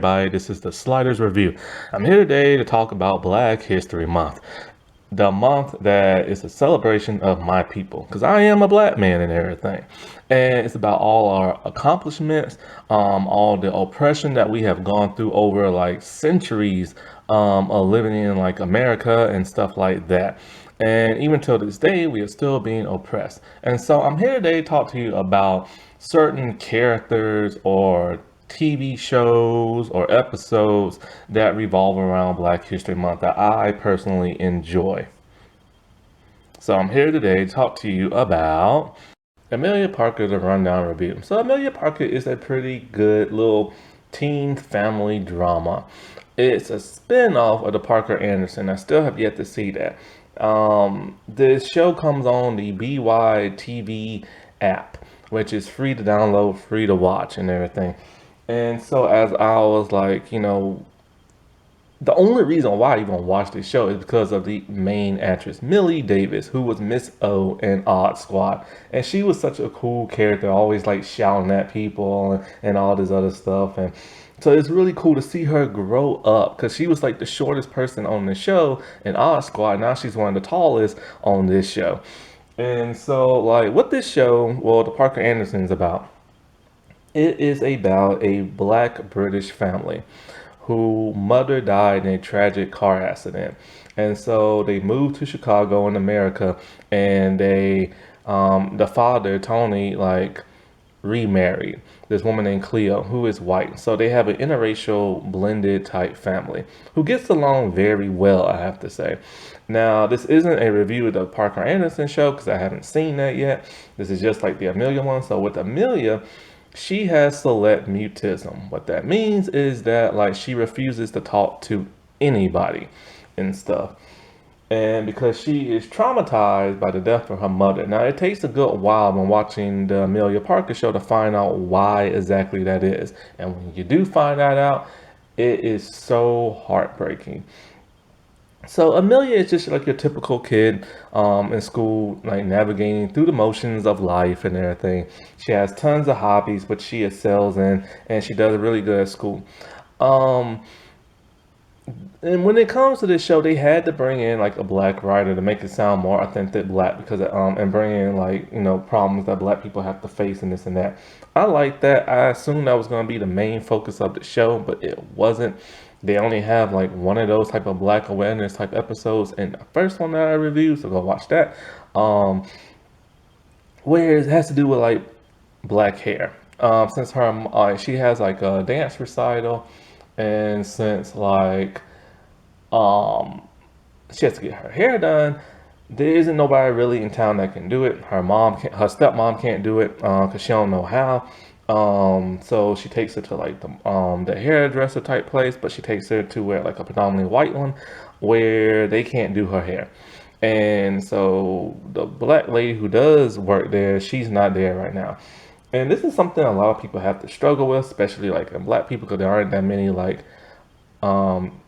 everybody, this is the Sliders Review. I'm here today to talk about Black History Month, the month that is a celebration of my people, because I am a black man and everything. And it's about all our accomplishments, all the oppression that we have gone through over like centuries of living in like America and stuff like that. And even till this day, we are still being oppressed. And so I'm here today to talk to you about certain characters or TV shows or episodes that revolve around Black History Month that I personally enjoy. So I'm here today to talk to you about Amelia Parker, the Rundown Review. So Amelia Parker is a pretty good little teen family drama. It's a spin-off of the Parker Anderson. I still have yet to see that. This show comes on the BYTV app, which is free to download, free to watch and everything. And so as I was like, the only reason why I even watched this show is because of the main actress, Millie Davis, who was Miss O in Odd Squad. And she was such a cool character, always like shouting at people and all this other stuff. And so it's really cool to see her grow up because she was like the shortest person on the show in Odd Squad. Now she's one of the tallest on this show. And so, like, what this show, well, the Parker Anderson's about, it is about a black British family whose mother died in a tragic car accident. And so they moved to Chicago in America, and the father, Tony, like remarried this woman named Cleo, who is white. So they have an interracial blended type family who gets along very well, I have to say. Now, this isn't a review of the Parker Anderson show because I haven't seen that yet. This is just like the Amelia one. So with Amelia, she has select mutism. What that means is that like she refuses to talk to anybody and stuff. And because she is traumatized by the death of her mother. Now, it takes a good while when watching the Amelia Parker show to find out why exactly that is. And when you do find that out, it is so heartbreaking. So Amelia is just like your typical kid in school, like navigating through the motions of life and everything. She has tons of hobbies, which she excels in, and she does really good at school. Um, and when it comes to this show, they had to bring in like a black writer to make it sound more authentic black because and bring in like problems that black people have to face and this and that. I like that. I assumed that was going to be the main focus of the show, but it wasn't. They only have like one of those type of black awareness type episodes in the first one that I reviewed, so go watch that. Um, where it has to do with like black hair. Since she has like a dance recital, and since like um she has to get her hair done, there isn't nobody really in town that can do it. Her stepmom can't do it because she don't know how. So she takes her to like the hairdresser type place, but she takes her to where like a predominantly white one, where they can't do her hair. And so the black lady who does work there, she's not there right now. And this is something a lot of people have to struggle with, especially like in black people, because there aren't that many like um,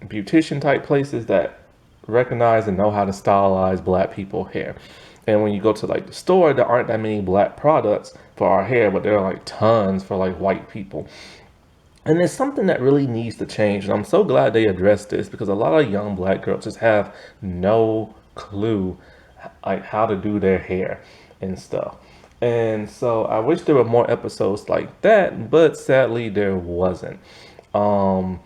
beautician type places that recognize and know how to stylize black people hair. And when you go to like the store, there aren't that many black products for our hair, but there are like tons for like white people. And it's something that really needs to change. And I'm so glad they addressed this because a lot of young black girls just have no clue like how to do their hair and stuff. And so I wish there were more episodes like that, but sadly there wasn't. Um,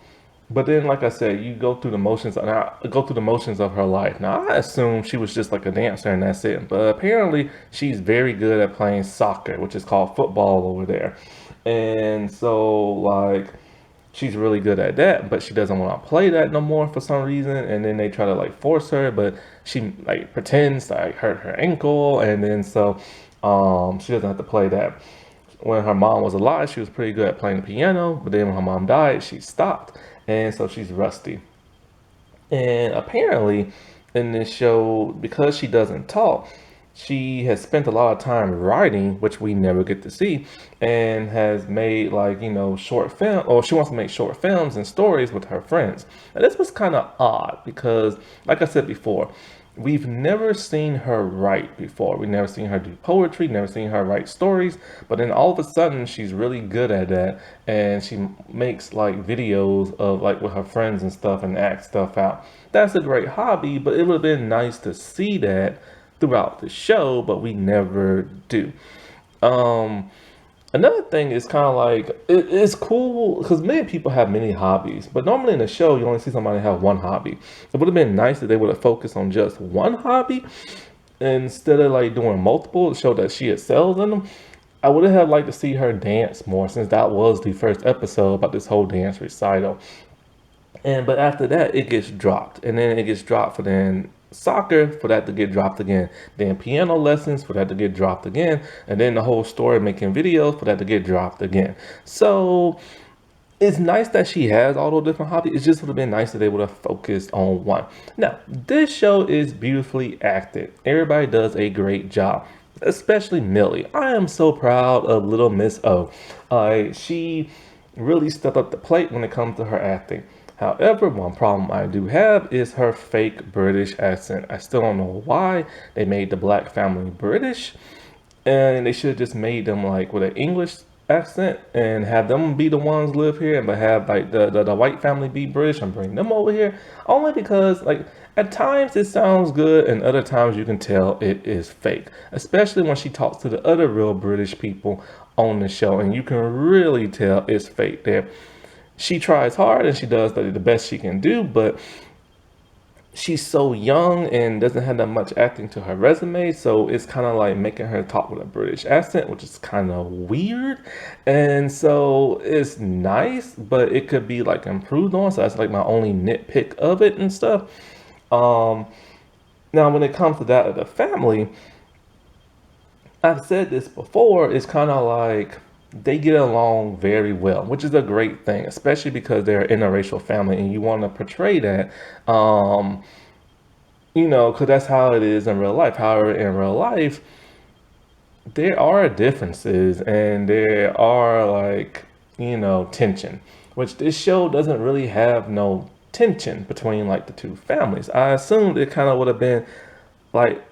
but then, like I said, you go through the motions, and I go through the motions of her life. Now, I assume she was just like a dancer and that's it. But apparently, she's very good at playing soccer, which is called football over there. And so, like, she's really good at that, but she doesn't want to play that no more for some reason. And then they try to like force her, but she like pretends to like hurt her ankle, and then so she doesn't have to play that. When her mom was alive, she was pretty good at playing the piano, but then when her mom died, she stopped, and so she's rusty. And apparently, in this show, because she doesn't talk, she has spent a lot of time writing, which we never get to see, and has made like, short film, or she wants to make short films and stories with her friends. And this was kind of odd because, like I said before, we've never seen her write before. We've never seen her do poetry, never seen her write stories, but then all of a sudden she's really good at that, and she makes like videos of like with her friends and stuff and act stuff out. That's a great hobby, but it would have been nice to see that throughout the show, but we never do. Um, Another thing is kind of like it's cool because many people have many hobbies, but normally in the show you only see somebody have one hobby. It would have been nice if they would have focused on just one hobby instead of like doing multiple to show that she excels in them. I would have liked to see her dance more since that was the first episode about this whole dance recital. And but after that, it gets dropped, and then it gets dropped for then soccer for that to get dropped again, then piano lessons for that to get dropped again, and then the whole story making videos for that to get dropped again. So it's nice that she has all those different hobbies. It just would have been nice if they would have focused on one. Now, this show is beautifully acted. Everybody does a great job, especially Millie. I am so proud of little Miss O. She really stepped up the plate when it comes to her acting. However, one problem I do have is her fake British accent. I still don't know why they made the black family British, and they should have just made them like with an English accent and have them be the ones live here, but have like the white family be British and bring them over here. Only because like at times it sounds good and other times you can tell it is fake, especially when she talks to the other real British people on the show, and you can really tell it's fake there. She tries hard and she does the best she can do, but she's so young and doesn't have that much acting to her resume, so it's kind of like making her talk with a British accent, which is kind of weird. And so it's nice, but it could be like improved on. So that's like my only nitpick of it and stuff. Um, Now when it comes to that of the family, I've said this before, it's kind of like they get along very well, which is a great thing, especially because they're an interracial family and you want to portray that, because that's how it is in real life. However, in real life, there are differences and there are like, tension, which this show doesn't really have no tension between like the two families. I assumed it kind of would have been like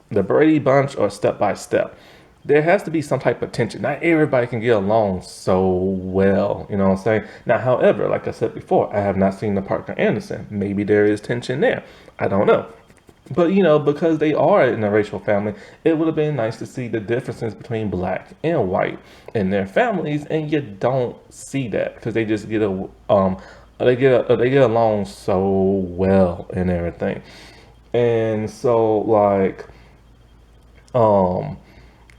the Brady Bunch or Step by Step. There has to be some type of tension. Not everybody can get along so well, you know what I'm saying? Now, however, like I said before, I have not seen the Parker Anderson. Maybe there is tension there. I don't know. But because they are in a racial family, it would have been nice to see the differences between black and white in their families, and you don't see that because they just they get along so well and everything. And so like um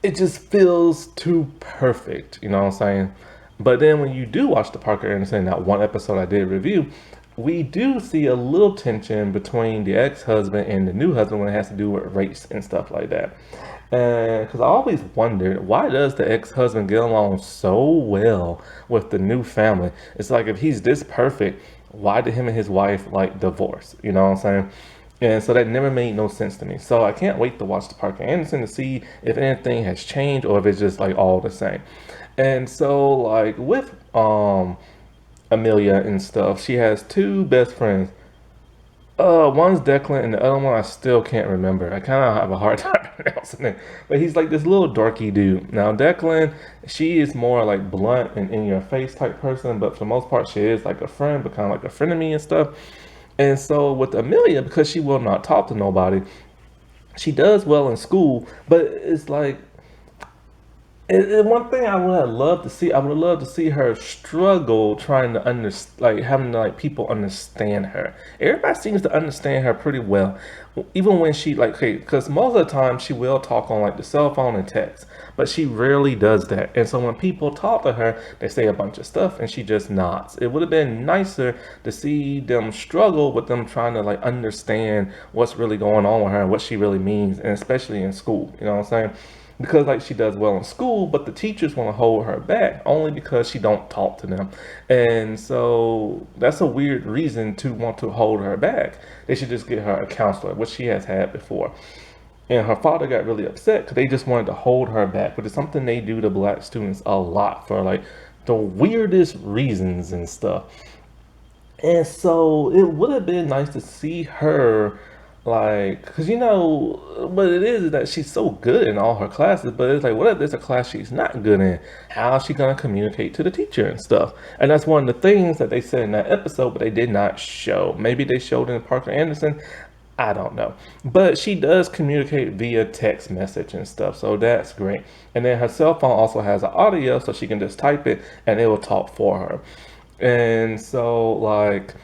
it just feels too perfect, you know what I'm saying? But then when you do watch the Parker Anderson, that one episode I did review, we do see a little tension between the ex-husband and the new husband when it has to do with race and stuff like that. And because I always wondered, why does the ex-husband get along so well with the new family? It's like if he's this perfect, why did him and his wife like divorce? You know what I'm saying? And so that never made no sense to me. So I can't wait to watch the Parker Anderson to see if anything has changed or if it's just like all the same. And so like with Amelia and stuff, she has two best friends. One's Declan and the other one I still can't remember. I kind of have a hard time pronouncing it. But he's like this little dorky dude. Now Declan, she is more like blunt and in your face type person, but for the most part she is like a friend, but kind of like a friend of me and stuff. And so with Amelia, because she will not talk to nobody, she does well in school, but it's like one thing I would have loved to see, I would have loved to see her struggle trying to understand, like having like people understand her. Everybody seems to understand her pretty well, even when she like, okay, because most of the time she will talk on like the cell phone and text, but she rarely does that. And so when people talk to her, they say a bunch of stuff and she just nods. It would have been nicer to see them struggle with them trying to like understand what's really going on with her and what she really means, and especially in school, you know what I'm saying? Because like she does well in school, but the teachers want to hold her back only because she don't talk to them. And so that's a weird reason to want to hold her back. They should just get her a counselor, which she has had before. And her father got really upset because they just wanted to hold her back, but it's something they do to black students a lot for like the weirdest reasons and stuff. And so it would have been nice to see her Like, cause what it is that she's so good in all her classes, but it's like, what if there's a class she's not good in? How is she gonna communicate to the teacher and stuff? And that's one of the things that they said in that episode, but they did not show. Maybe they showed in Parker Anderson. I don't know. But she does communicate via text message and stuff, so that's great. And then her cell phone also has an audio, so she can just type it and it will talk for her. And so, like,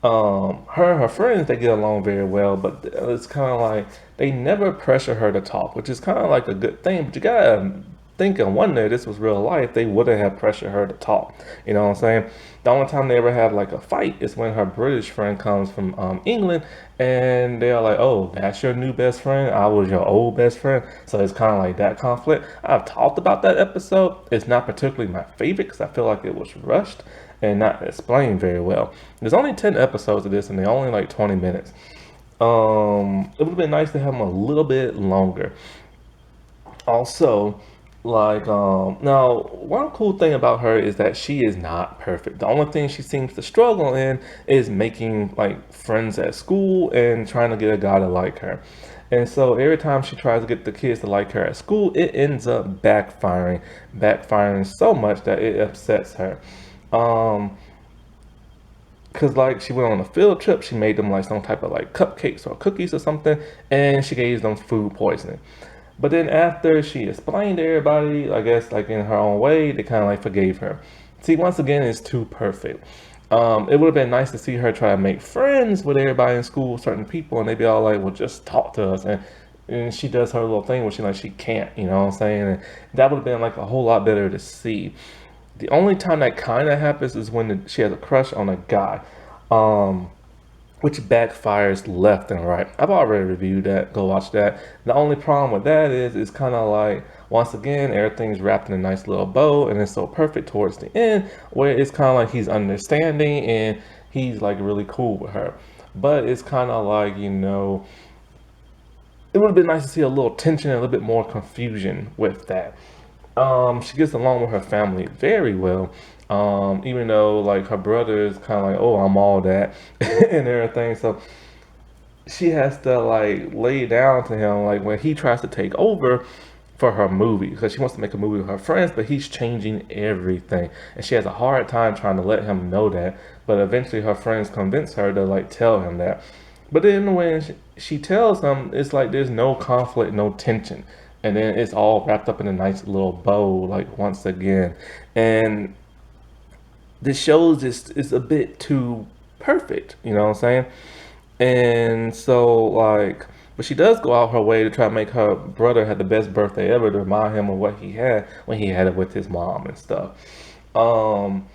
her and her friends, they get along very well, but it's kind of like they never pressure her to talk, which is kind of like a good thing. But you gotta think and wonder if this was real life, they wouldn't have pressured her to talk. You know what I'm saying? The only time they ever have like a fight is when her British friend comes from England, and they're like, "Oh, that's your new best friend. I was your old best friend." So it's kind of like that conflict. I've talked about that episode. It's not particularly my favorite because I feel like it was rushed and not explained very well. There's only 10 episodes of this, and they're only like 20 minutes. It would have been nice to have them a little bit longer. Also, like, now, one cool thing about her is that she is not perfect. The only thing she seems to struggle in is making like friends at school and trying to get a guy to like her. And so every time she tries to get the kids to like her at school, it ends up backfiring so much that it upsets her. Um, Cause like she went on a field trip, she made them like some type of like cupcakes or cookies or something, and she gave them food poisoning. But then after she explained to everybody, I guess like in her own way, they kind of like forgave her. See, once again, it's too perfect. It would have been nice to see her try to make friends with everybody in school, certain people, and they'd be all like, "Well, just talk to us." And she does her little thing where she can't, you know what I'm saying? And that would have been like a whole lot better to see. The only time that kind of happens is when she has a crush on a guy, um, which backfires left and right. I've already reviewed that. Go watch that. The only problem with that is it's kind of like, once again, everything's wrapped in a nice little bow, and it's so perfect towards the end where it's kind of like he's understanding and he's like really cool with her. But it's kind of like, it would have been nice to see a little tension and a little bit more confusion with that. She gets along with her family very well. Even though like her brother is kind of like, oh, I'm all that and everything. So she has to like lay down to him like when he tries to take over for her movie because she wants to make a movie with her friends, but he's changing everything, and she has a hard time trying to let him know that. But eventually, her friends convince her to like tell him that. But then when she tells him, it's like there's no conflict, no tension, and then it's all wrapped up in a nice little bow, like once again, and this shows is a bit too perfect, you know what I'm saying? And so like, but she does go out her way to try to make her brother have the best birthday ever to remind him of what he had when he had it with his mom and stuff. Um,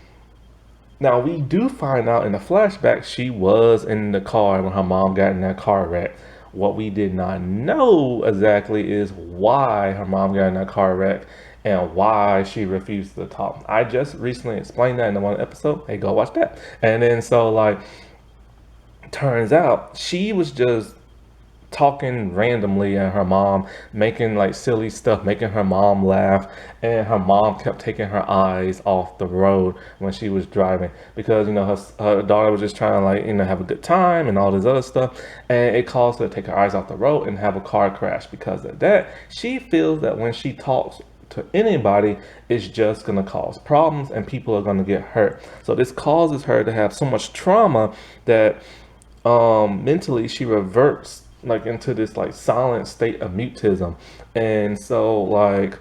Now we do find out in the flashback she was in the car when her mom got in that car wreck. What we did not know exactly is why her mom got in that car wreck and why she refused to talk. I just recently explained that in the one episode. Hey, go watch that. And then so like turns out she was just talking randomly at her mom, making like silly stuff, making her mom laugh, and her mom kept taking her eyes off the road when she was driving because her daughter was just trying to like have a good time and all this other stuff, and it caused her to take her eyes off the road and have a car crash. Because of that, she feels that when she talks to anybody, it's just going to cause problems and people are going to get hurt. So this causes her to have so much trauma that mentally she reverts like into this like silent state of mutism. And so like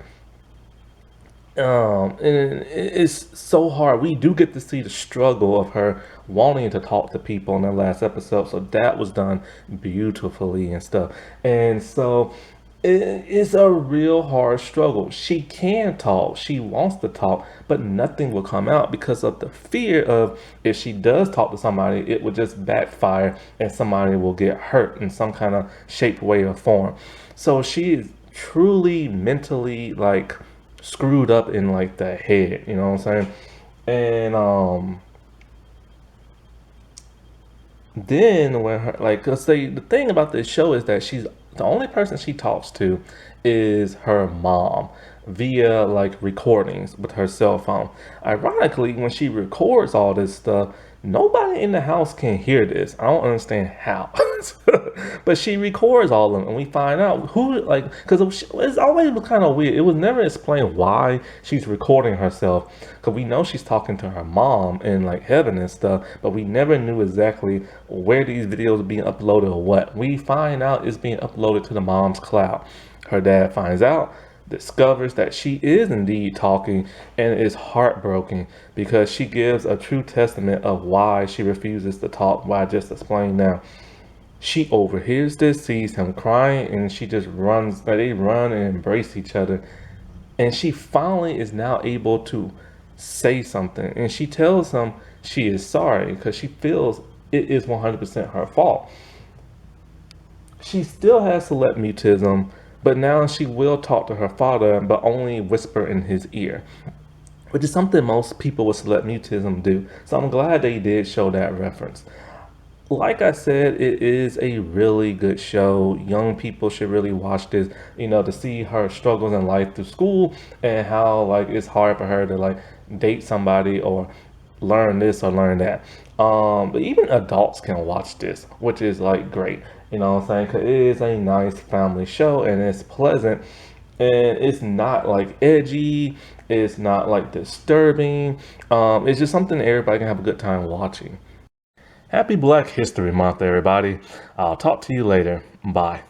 and it's so hard. We do get to see the struggle of her wanting to talk to people in the last episode, so that was done beautifully and stuff. And so it's a real hard struggle. She can talk, she wants to talk, but nothing will come out because of the fear of if she does talk to somebody, it would just backfire and somebody will get hurt in some kind of shape, way, or form. So she is truly mentally like screwed up in like the head, you know what I'm saying? And then when her like, let's say the thing about this show is that she's the only person she talks to is her mom via like recordings with her cell phone. Ironically, when she records all this stuff, Nobody in the house can hear this. I don't understand how. But she records all of them, and we find out who, like, because it's always kind of weird. It was never explained why she's recording herself, because we know she's talking to her mom in like heaven and stuff, but we never knew exactly where these videos are being uploaded or what. We find out it's being uploaded to the mom's cloud. Her dad finds out, discovers that she is indeed talking, and is heartbroken because she gives a true testament of why she refuses to talk, why I just explained now. She overhears this, sees him crying, and she just runs. They run and embrace each other. And she finally is now able to say something. And she tells him she is sorry because she feels it is 100% her fault. She still has select mutism, but now she will talk to her father, but only whisper in his ear, which is something most people with select mutism do. So I'm glad they did show that reference. Like I said, it is a really good show. Young people should really watch this, to see her struggles in life through school, and how like it's hard for her to like date somebody or learn this or learn that. But even adults can watch this, which is like great. You know what I'm saying? 'Cause it is a nice family show, and it's pleasant, and it's not like edgy. It's not like disturbing. It's just something everybody can have a good time watching. Happy Black History Month, everybody. I'll talk to you later. Bye.